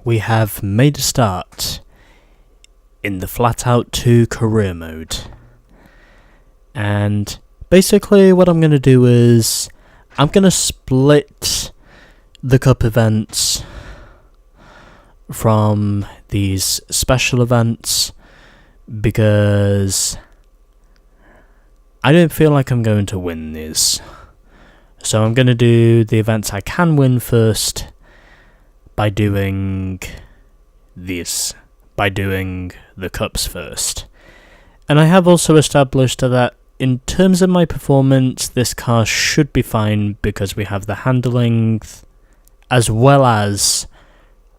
we have made a start in the FlatOut 2 career mode. And basically what I'm going to do is I'm going to split the cup events from these special events because I don't feel like I'm going to win these. So I'm going to do the events I can win first by doing these, by doing the cups first. And I have also established that in terms of my performance, this car should be fine because we have the handling as well as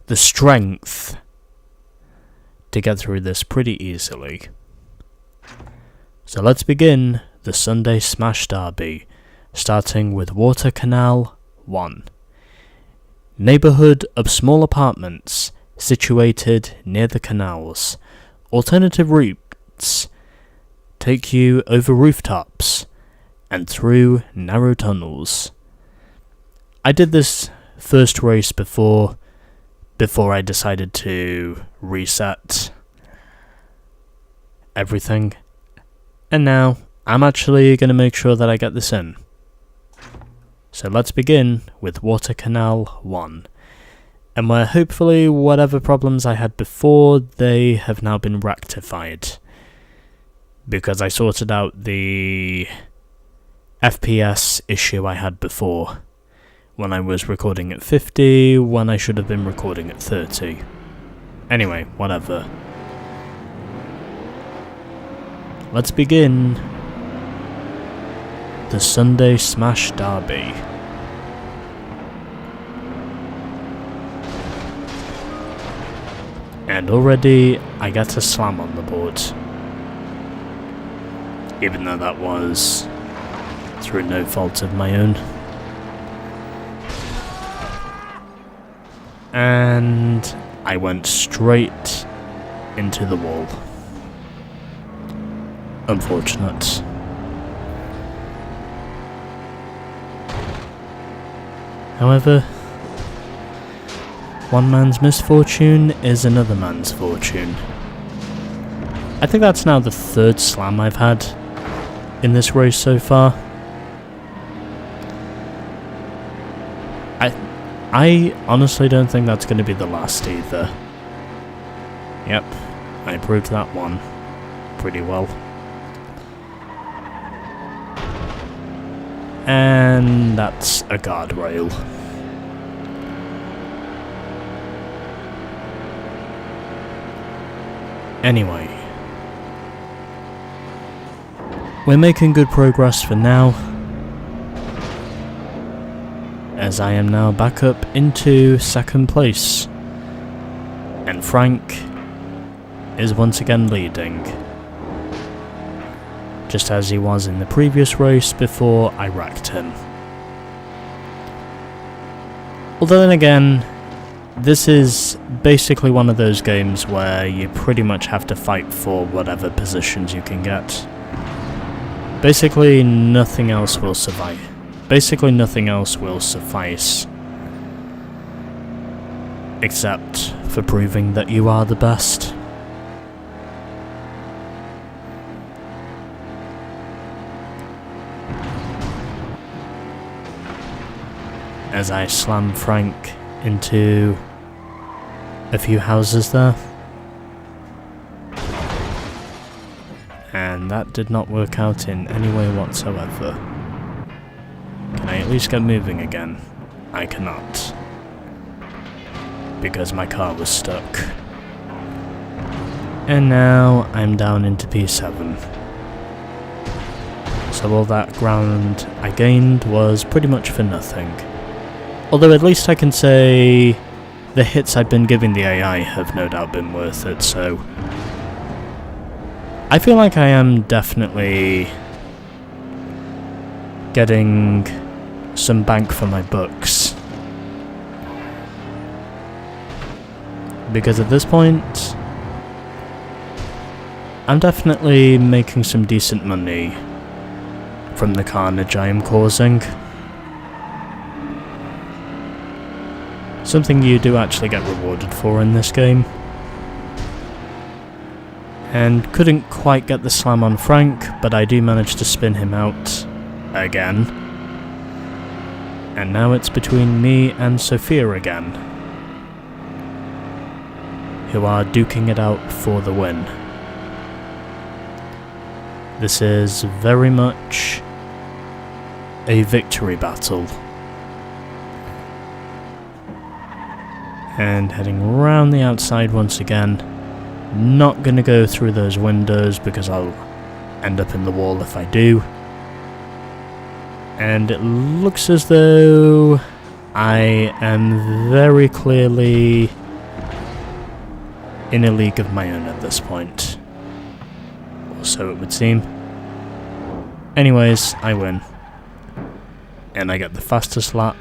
the strength to get through this pretty easily. So let's begin the Sunday Smash Derby, starting with Water Canal 1. Neighbourhood of small apartments situated near the canals. Alternative routes take you over rooftops and through narrow tunnels. I did this first race before I decided to reset everything, and now I'm actually going to make sure that I get this in. So let's begin with Water Canal 1, and where hopefully whatever problems I had before, they have now been rectified, because I sorted out the FPS issue I had before, when I was recording at 50, when I should have been recording at 30. Anyway, whatever. Let's begin the Sunday Smash Derby. And already I get a slam on the board. Even though that was through no fault of my own. And I went straight into the wall. Unfortunate. However, one man's misfortune is another man's fortune. I think that's now the third slam I've had in this race so far. I honestly don't think that's going to be the last either. Yep, I proved that one pretty well. And that's a guardrail. Anyway, we're making good progress for now, as I am now back up into second place, and Frank is once again leading, just as he was in the previous race before I wrecked him. Although then again, this is basically one of those games where you pretty much have to fight for whatever positions you can get. Basically nothing else will survive. Basically nothing else will suffice, except for proving that you are the best. As I slam Frank into a few houses there. And that did not work out in any way whatsoever. Can I at least get moving again? I cannot. Because my car was stuck. And now I'm down into P7. So all that ground I gained was pretty much for nothing. Although at least I can say the hits I've been giving the AI have no doubt been worth it, so I feel like I am definitely getting some bank for my bucks. Because at this point, I'm definitely making some decent money from the carnage I am causing. something you do actually get rewarded for in this game. And couldn't quite get the slam on Frank, but I do manage to spin him out again. And now it's between me and Sophia again, who are duking it out for the win. This is very much a victory battle. And heading round the outside once again. Not going to go through those windows because I'll end up in the wall if I do. And it looks as though I am very clearly in a league of my own at this point. Or so it would seem. Anyways, I win. And I get the fastest lap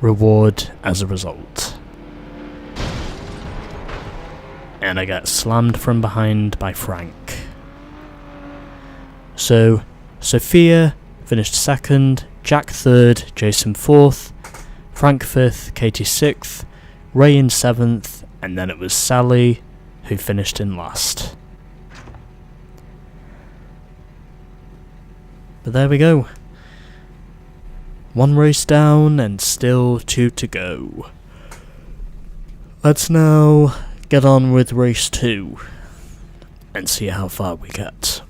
reward as a result. And I get slammed from behind by Frank. So, Sophia finished second, Jack third, Jason fourth, Frank fifth, Katie sixth, Ray in seventh, and then it was Sally who finished in last. But there we go. One race down and still 2 to go. Let's now get on with race 2 and see how far we get.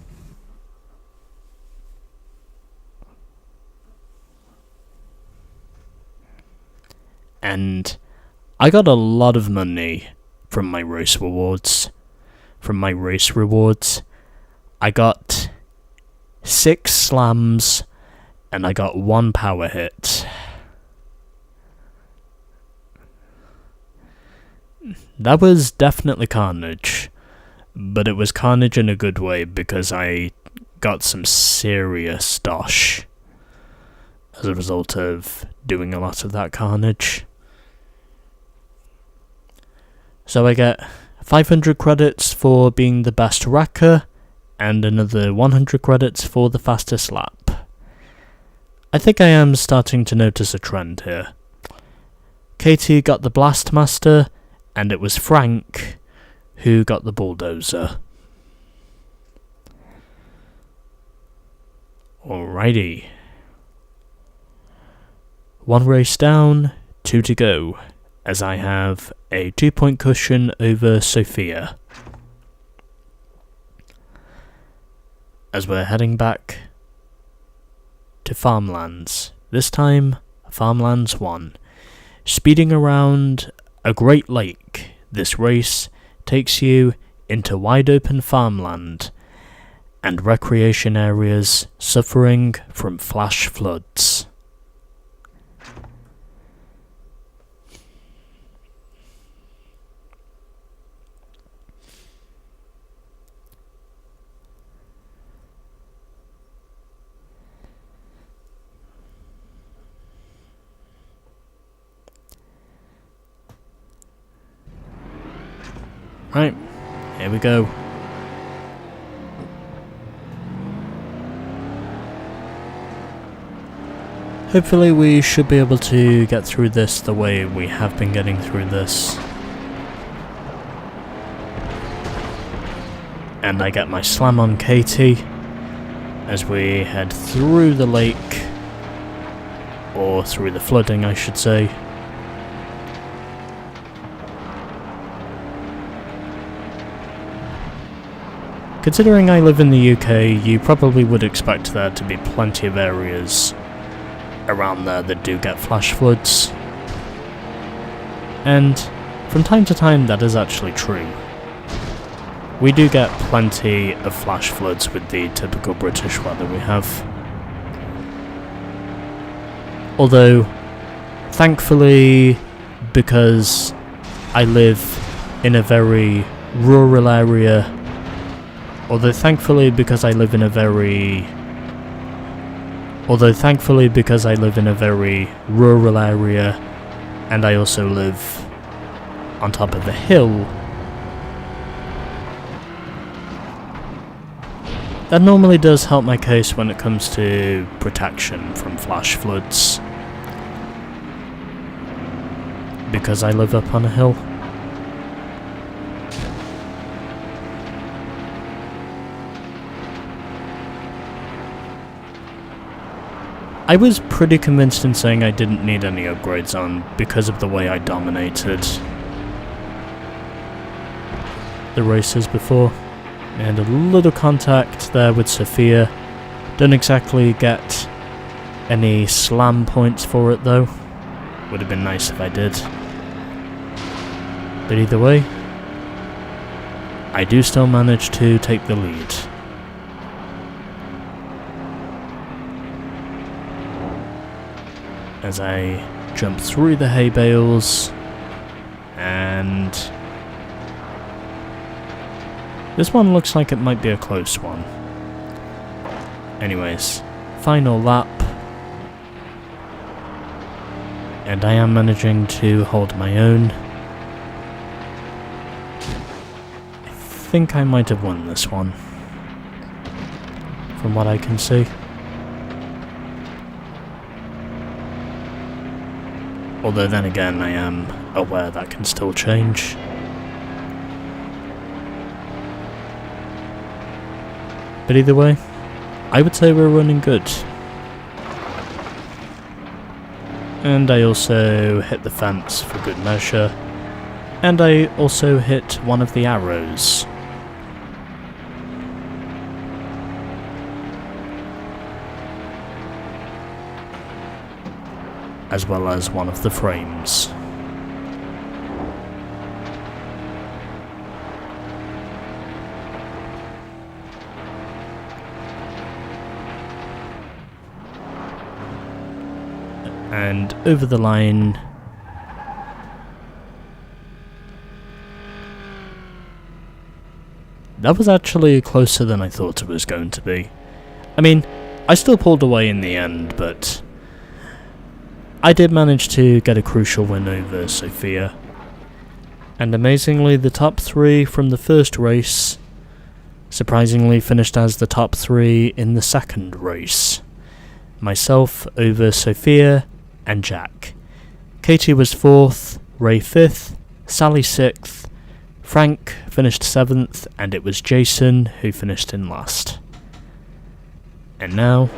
And I got a lot of money from my race rewards. I got 6 slams and I got 1 power hit. That was definitely carnage, but it was carnage in a good way because I got some serious dosh as a result of doing a lot of that carnage. So I get 500 credits for being the best wrecker and another 100 credits for the fastest lap. I think I am starting to notice a trend here. Katie got the Blastmaster, and it was Frank who got the Bulldozer. Alrighty. 1 race down, 2 to go, as I have a 2-point cushion over Sophia. As we're heading back to Farmlands, this time Farmlands 1. Speeding around a great lake, this race takes you into wide open farmland and recreation areas suffering from flash floods. Right, here we go. Hopefully we should be able to get through this the way we have been getting through this. And I get my slam on Katie as we head through the lake, or through the flooding I should say. Considering I live in the UK, you probably would expect there to be plenty of areas around there that do get flash floods. And from time to time that is actually true. We do get plenty of flash floods with the typical British weather we have. Although, thankfully, because I live in a very rural area, Although thankfully because I live in a very rural area, and I also live on top of a hill, that normally does help my case when it comes to protection from flash floods. because I live up on a hill. I was pretty convinced in saying I didn't need any upgrades on because of the way I dominated the races before. And a little contact there with Sophia. Don't exactly get any slam points for it though. Would have been nice if I did. But either way, I do still manage to take the lead. As I jump through the hay bales, and this one looks like it might be a close one. Anyways, final lap, and I am managing to hold my own. I think I might have won this one, from what I can see. Although then again, I am aware that can still change. But either way, I would say we're running good. And I also hit the fence for good measure. And I also hit one of the arrows. As well as one of the frames. And over the line. That was actually closer than I thought it was going to be. I mean, I still pulled away in the end, but I did manage to get a crucial win over Sophia. And amazingly, the top three from the first race surprisingly finished as the top three in the second race. Myself over Sophia and Jack. Katie was 4th, Ray 5th, Sally 6th, Frank finished 7th, and it was Jason who finished in last. And now,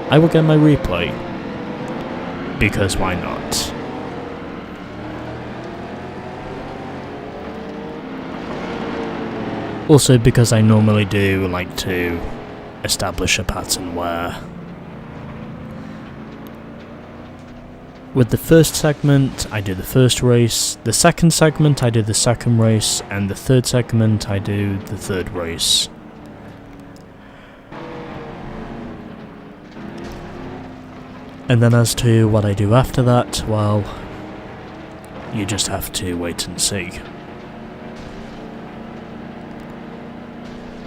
I will get my replay. Because why not? Also because I normally do like to establish a pattern where with the first segment I do the first race, the second segment I do the second race, and the third segment I do the third race. And then as to what I do after that, well, you just have to wait and see.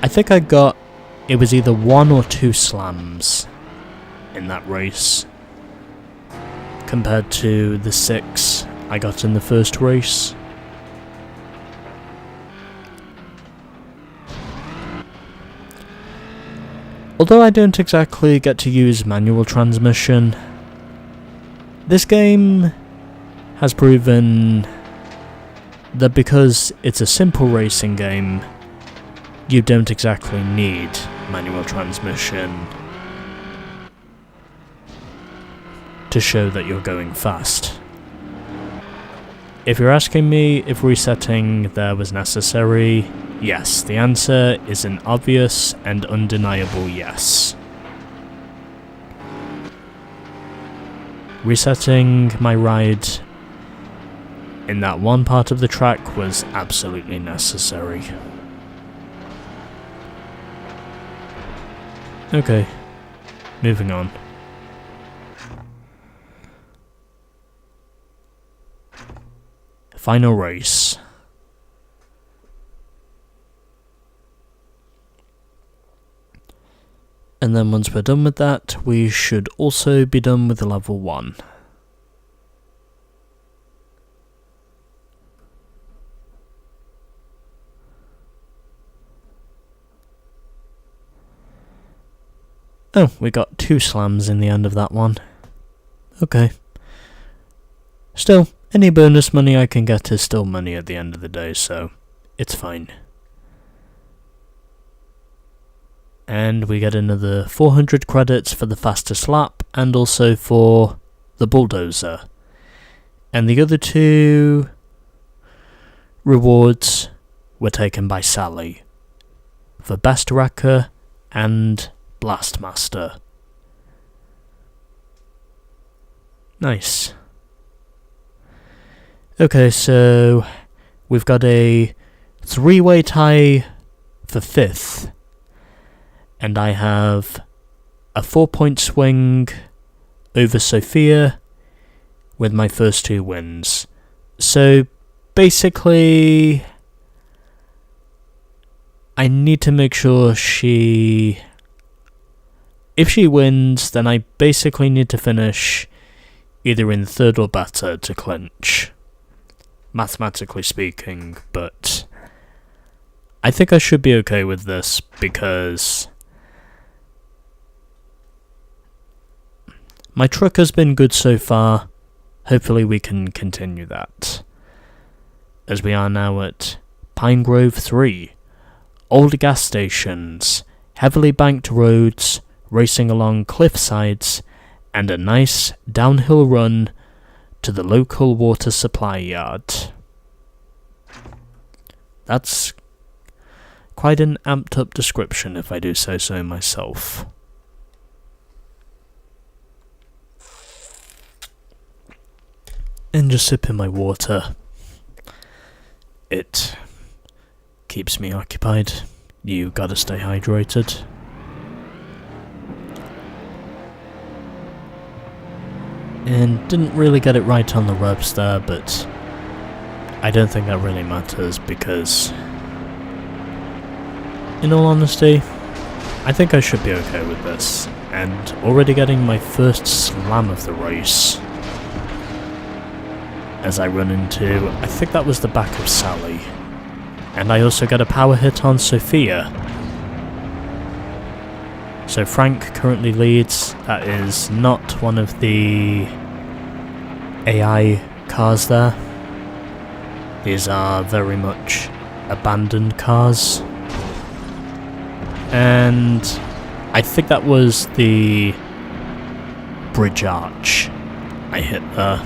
I think I got, it was either 1 or 2 slams in that race, compared to the 6 I got in the first race. Although I don't exactly get to use manual transmission, this game has proven that because it's a simple racing game, you don't exactly need manual transmission to show that you're going fast. If you're asking me if resetting there was necessary, yes, the answer is an obvious and undeniable yes. Resetting my ride in that one part of the track was absolutely necessary. Okay, moving on. Final race. And then once we're done with that, we should also be done with level 1. Oh, we got 2 slams in the end of that one. Okay. Still, Any bonus money I can get is still money at the end of the day, so it's fine. And we get another 400 credits for the fastest lap, and also for the bulldozer. And the other two rewards were taken by Sally for Best Wrecker and Blastmaster. Nice. Okay, so we've got a 3-way tie for 5th, and I have a 4-point swing over Sophia with my first 2 wins. So basically, I need to make sure if she wins, then I basically need to finish either in 3rd or better to clinch, mathematically speaking, but I think I should be okay with this because my truck has been good so far. Hopefully we can continue that, as we are now at Pine Grove 3. Old gas stations, heavily banked roads, racing along cliff sides, and a nice downhill run to the local water supply yard. That's quite an amped up description, if I do say so myself. And just sipping my water. It keeps me occupied. You gotta stay hydrated. And didn't really get it right on the revs there, but I don't think that really matters because, in all honesty, I think I should be okay with this. And already getting my first slam of the race as I run into, I think that was the back of Sally. And I also get a power hit on Sophia. So Frank currently leads. That is not one of the AI cars there. These are very much abandoned cars. And I think that was the bridge arch I hit there.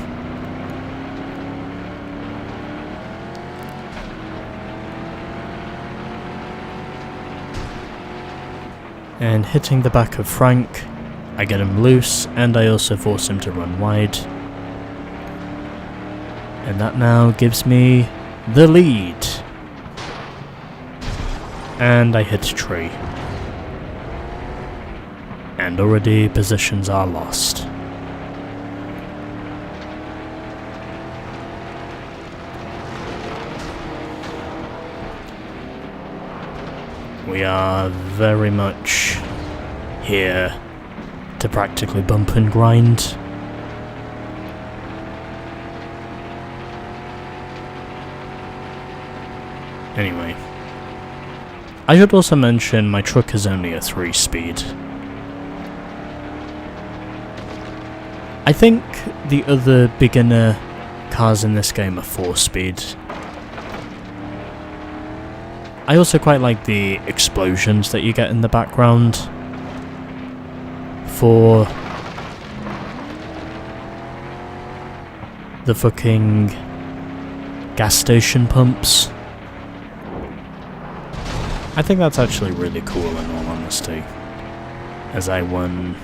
And hitting the back of Frank, I get him loose, and I also force him to run wide. And that now gives me the lead. And I hit a tree. And already positions are lost. We are very much here to practically bump and grind. Anyway, I should also mention my truck is only a 3-speed. I think the other beginner cars in this game are 4-speed. I also quite like the explosions that you get in the background for the fucking gas station pumps. I think that's actually really cool in all honesty. As I run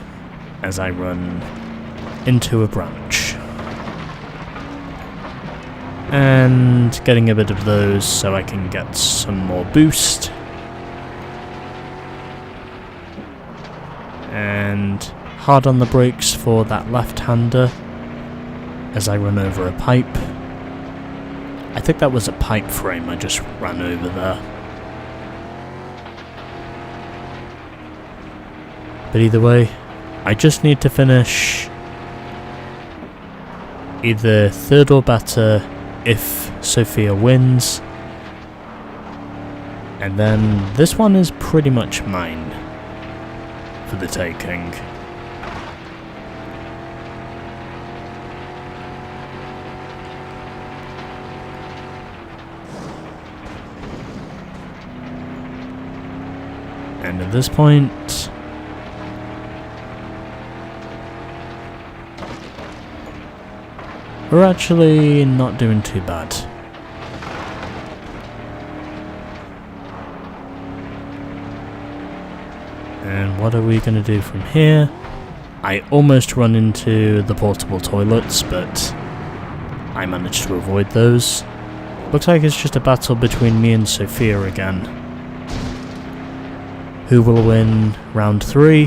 into a branch. And getting a bit of those so I can get some more boost. And hard on the brakes for that left-hander as I run over a pipe. I think that was a pipe frame I just ran over there. But either way, I just need to finish either 3rd or better if Sophia wins, and then this one is pretty much mine for the taking. And at this point, we're actually not doing too bad. And what are we going to do from here? I almost run into the portable toilets, but I managed to avoid those. Looks like it's just a battle between me and Sophia again. Who will win round 3?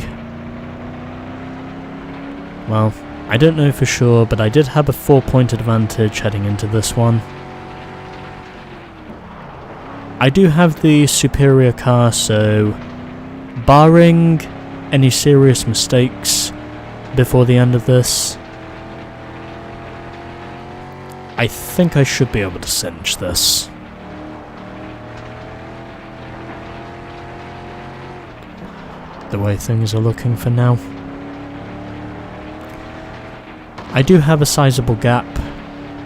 Well, I don't know for sure, but I did have a 4-point advantage heading into this one. I do have the superior car, so barring any serious mistakes before the end of this, I think I should be able to cinch this. The way things are looking for now. I do have a sizable gap.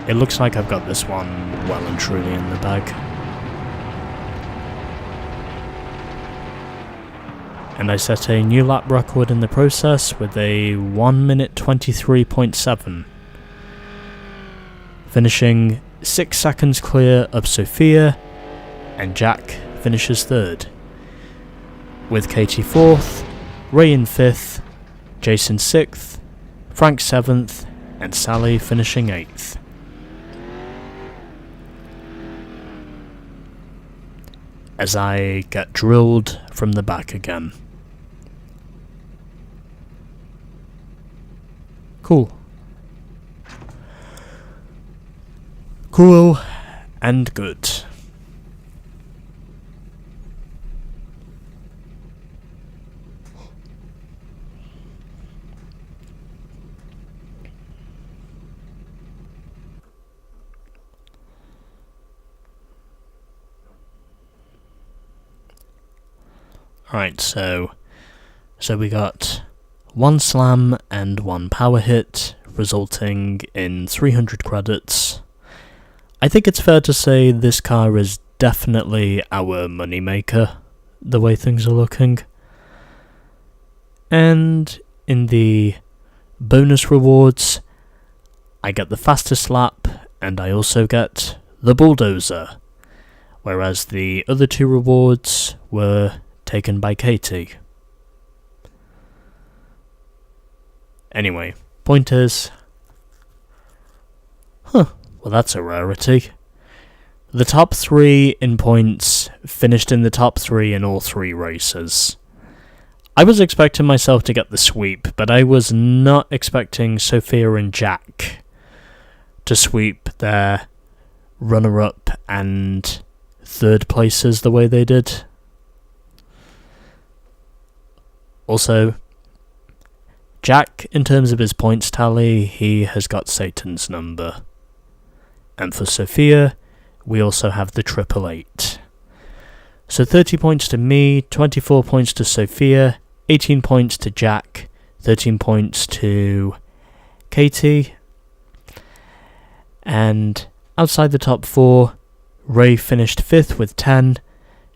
It looks like I've got this one well and truly in the bag. And I set a new lap record in the process with a 1 minute 23.7. Finishing 6 seconds clear of Sophia, and Jack finishes 3rd. With Katie 4th, Ray in 5th, Jason 6th, Frank 7th, and Sally finishing 8th. As I get drilled from the back again. Cool. Cool and good. Right, so we got 1 slam and 1 power hit, resulting in 300 credits. I think it's fair to say this car is definitely our moneymaker, the way things are looking. And in the bonus rewards, I get the fastest lap, and I also get the bulldozer, whereas the other 2 rewards were taken by Katie. Anyway, point is... well that's a rarity. The top 3 in points finished in the top 3 in all 3 races. I was expecting myself to get the sweep, but I was not expecting Sophia and Jack to sweep their runner-up and 3rd places the way they did. Also, Jack, in terms of his points tally, he has got Satan's number. And for Sophia, we also have the 888. So 30 points to me, 24 points to Sophia, 18 points to Jack, 13 points to Katie. And outside the top 4, Ray finished 5th with 10,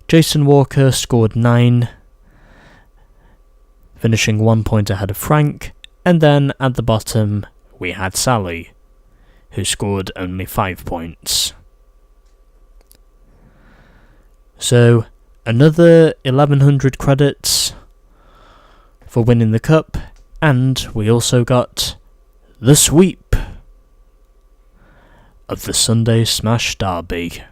Jason Walker scored 9, finishing 1 point ahead of Frank, and then at the bottom we had Sally, who scored only 5 points. So, another 1100 credits for winning the cup, and we also got the sweep of the Sunday Smash Derby.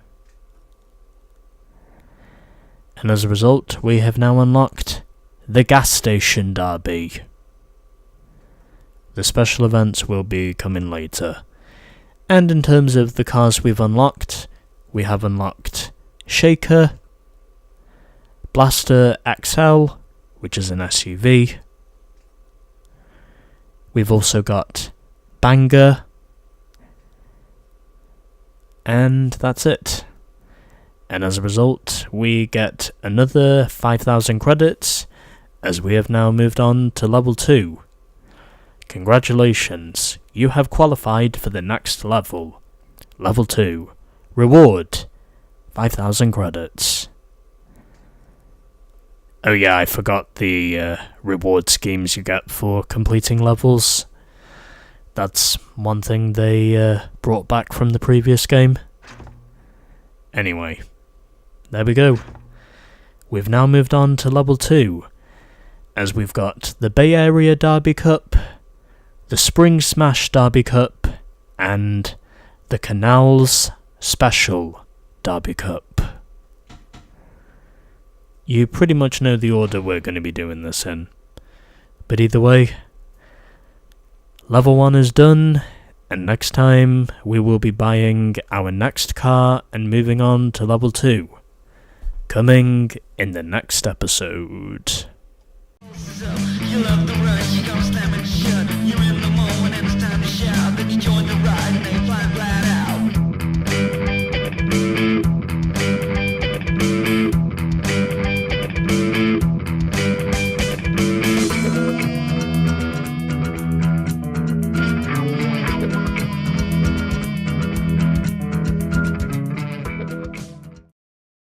And as a result, we have now unlocked the Gas Station Derby. The special events will be coming later. And in terms of the cars we've unlocked, we have unlocked Shaker, Blaster XL, which is an SUV. We've also got Banger, and that's it. And as a result, we get another 5,000 credits, as we have now moved on to level 2. Congratulations, you have qualified for the next level. Level 2. Reward, 5,000 credits. Oh yeah, I forgot the reward schemes you get for completing levels. That's one thing they brought back from the previous game. Anyway, there we go. We've now moved on to level 2, as we've got the Bay Area Derby Cup, the Spring Smash Derby Cup, and the Canals Special Derby Cup. You pretty much know the order we're going to be doing this in. But either way, level 1 is done, and next time we will be buying our next car and moving on to level 2. Coming in the next episode. So, you love the rush, you gon' stand